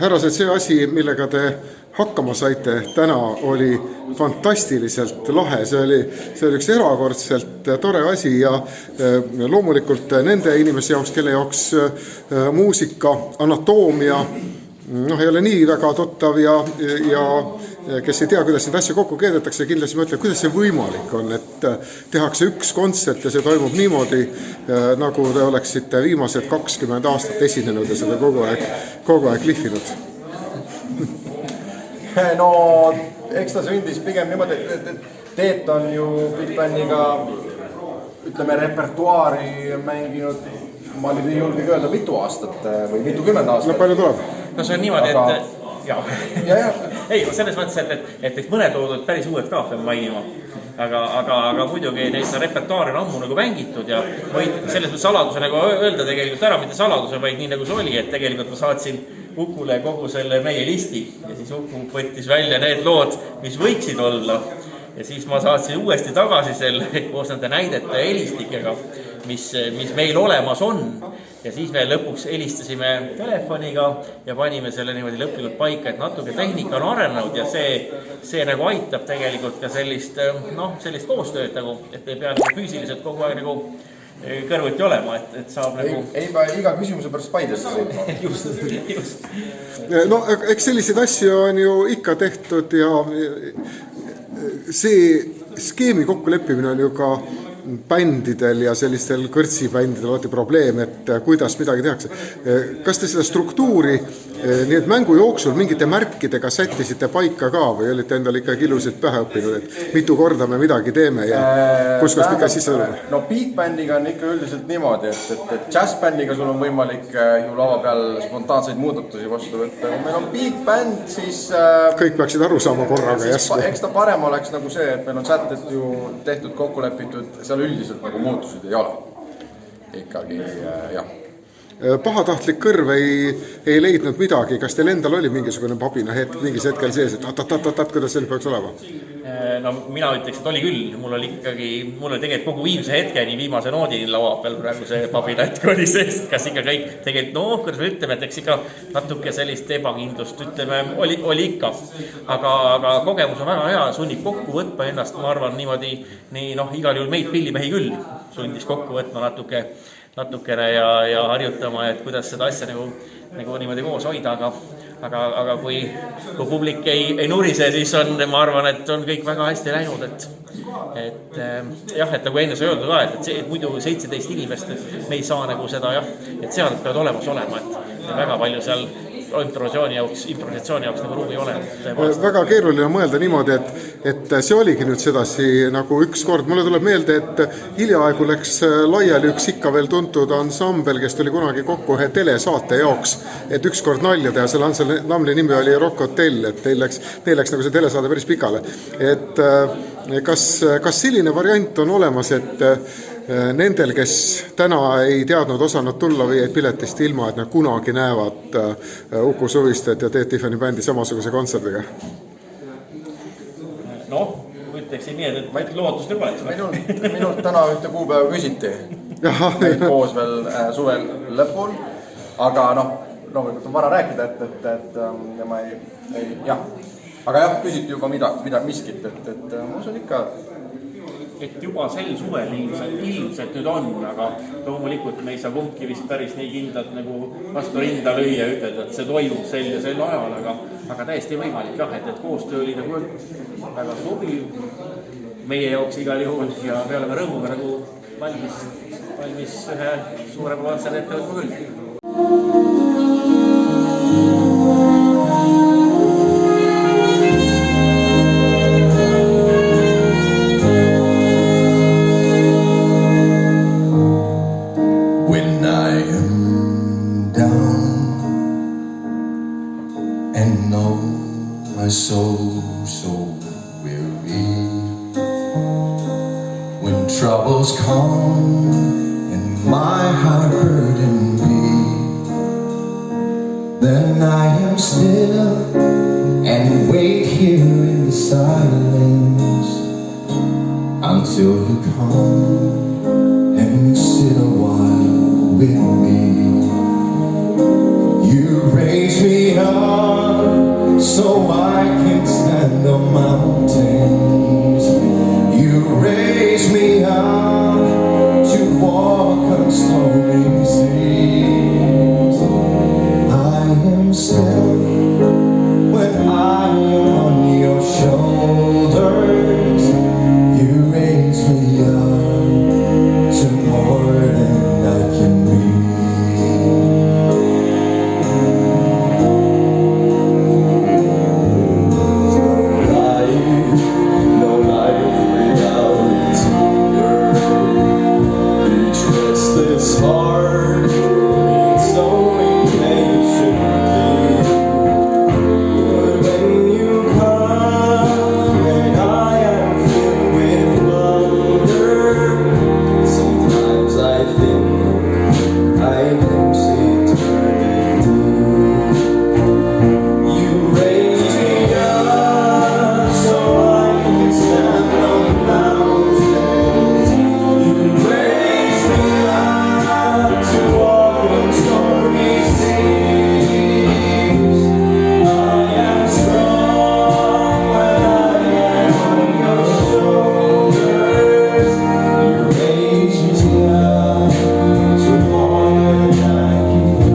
härrased, see asi, millega te hakkama saite täna, oli fantastiliselt lahe. See oli üks erakordselt tore asi ja loomulikult nende inimese jaoks, kelle jaoks muusika, anatoomia ei ole nii väga tuttav ja kes ei tea, kuidas neid asju kokku keedetakse, kindlasti mõtleb, kuidas see võimalik on, et tehakse üks kontsert ja see toimub niimoodi, nagu te oleksite viimased 20 aastat esinenud ja seda kogu aeg lihvinud. No, eks ta sündis pigem niimoodi, et Teet on ju Big Bandiga, ütleme, repertuaari mänginud, ma nüüd ei julge öelda mitu aastat või mitukümmend aastat. No palju tuleb? No see on niimoodi, et ei, selles mõttes, et mõned loodud päris uued ka peab mainima. Aga muidugi neist repertuaari on ammu nagu mängitud ja võid selles mõttes saladuse nagu öelda tegelikult ära, mitte saladuse, vaid nii nagu see oli, et tegelikult ma saatsin Ukule kogu selle meie listi ja siis Uku võttis välja need lood, mis võiksid olla ja siis ma saatsin uuesti tagasi selle koos nende näidete ja helistikega, mis meil olemas on ja siis me lõpuks helistasime telefoniga ja panime selle niimoodi lõplikult paika, et natuke tehnika on arenenud ja see nagu aitab tegelikult ka sellist koostööd nagu, et ei pea nagu füüsiliselt kogu aeg nagu kõrvuti olema, et saab nagu... Ei iga küsimuse pärast Paidesse sõitma. Just. No, eks selliseid asju on ju ikka tehtud ja see skeemi kokkuleppimine on ju ka bändidel ja sellistel kõrtsibändidel alati probleem, et kuidas midagi tehakse. Kas te seda struktuuri nii et mängu jooksul mingite märkidega sättisite paika ka või olite endale ikkagi ilusid pähe õppinud, et mitu korda me midagi teeme ja kuskast ikka sisse oleme? No Big Bandiga on ikka üldiselt niimoodi, et jazzbändiga sul on võimalik ju lava peal spontaanseid muudatusi vastu võtta. Kui meil on Big Band, siis... kõik peaksid aru saama korraga jäsku. Eks ta parem oleks nagu see, et meil on sätted ju tehtud, kokku lepitud, seal üldiselt nagu muutusid ei ole. Ikkagi, jah. Pahatahtlik kõrv ei leidnud midagi. Kas teil endal oli mingisugune pabina mingis hetkel sees, et kuidas see peaks olema? No mina ütleks, et oli küll. Mul oli tegelikult kogu viimse hetkeni viimase noodi laua peal praegu see pabina hetk oli sees. Kas ikka kõik tegelikult, kuidas me ütleme, et eks ikka natuke sellist ebakindlust ütleme, oli ikka. Aga kogemus on väga hea, sunnib kokku võtma ennast, ma arvan niimoodi, igal juhul meid pillimehi küll sundis kokku võtma natukene ja harjutama, et kuidas seda asja nagu niimoodi koos hoida, aga kui publik ei nurise, siis on, ma arvan, et on kõik väga hästi läinud, et nagu enne sai öeldud et muidu 17 inimest me ei saa nagu seda, et seaded peavad olemas olema, et väga palju seal improvisatsiooni jaoks nagu ruumi ole. Väga keeruline mõelda niimoodi, et see oligi nüüd sedasi nagu üks kord. Mulle tuleb meelde, et hiljaaegu läks laiali üks ikka veel tuntud ansambel, kes tuli kunagi kokku ühe telesaate jaoks, et üks kord nalja teha. Selle ansambli nimi oli Rock Hotel, et teil läks nagu see telesaade päris pikale. Et kas selline variant on olemas, et nendel, kes täna ei teadnud osanud tulla või jäid piletist ilma, et nad kunagi näevad Uku Suvistet ja Teet Tiffany bändi samasuguse kontserdiga? Ütleksin nii, et lootust ei oleks. Minult täna ühte kuupäeva küsiti. Meil koos veel suvel lõpul. Aga loomulikult on vara rääkida, et ma ei. Aga küsiti juba miskit, et ma usun ikka... Et juba sel suvel ilmselt nüüd on, aga loomulikult me ei saa kumbki vist päris nii kindlalt nagu vastu rinda lüüa ja ütelda, et see toimub sel ja sel ajal, aga täiesti võimalik et koostöö oli nagu väga sobiv meie jaoks igal juhul ja me oleme rõõmuga nagu valmis ühe suurema kontserdi ette võtma küll. So weary when troubles come and my heart burden be, then I am still and wait here in the silence until you come and sit a while with me. You raise me up This heart beats so impatiently. But when you come and I am filled with wonder, sometimes I think I glimpse eternity. You raise me up so I can stand on mountains. You raise me up to walk on stormy seas. I am strong when I am on your shoulders. You raise me up to more than I can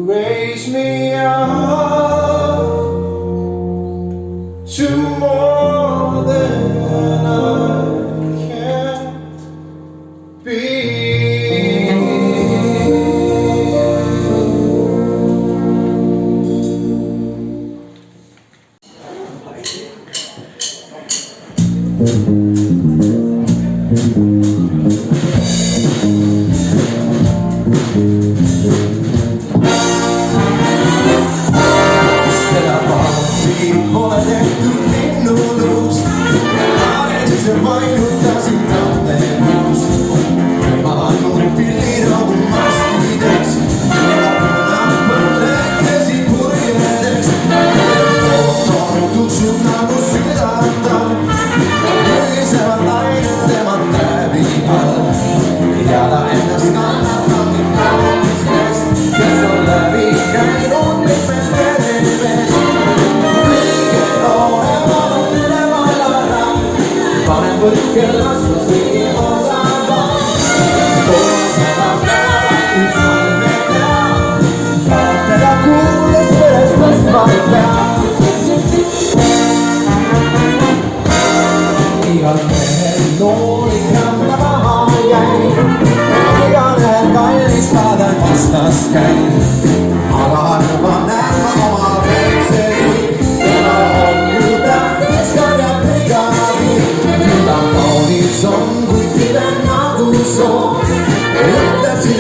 raise me up to more than I can be. Son, qui ti vengo a uso, e io ti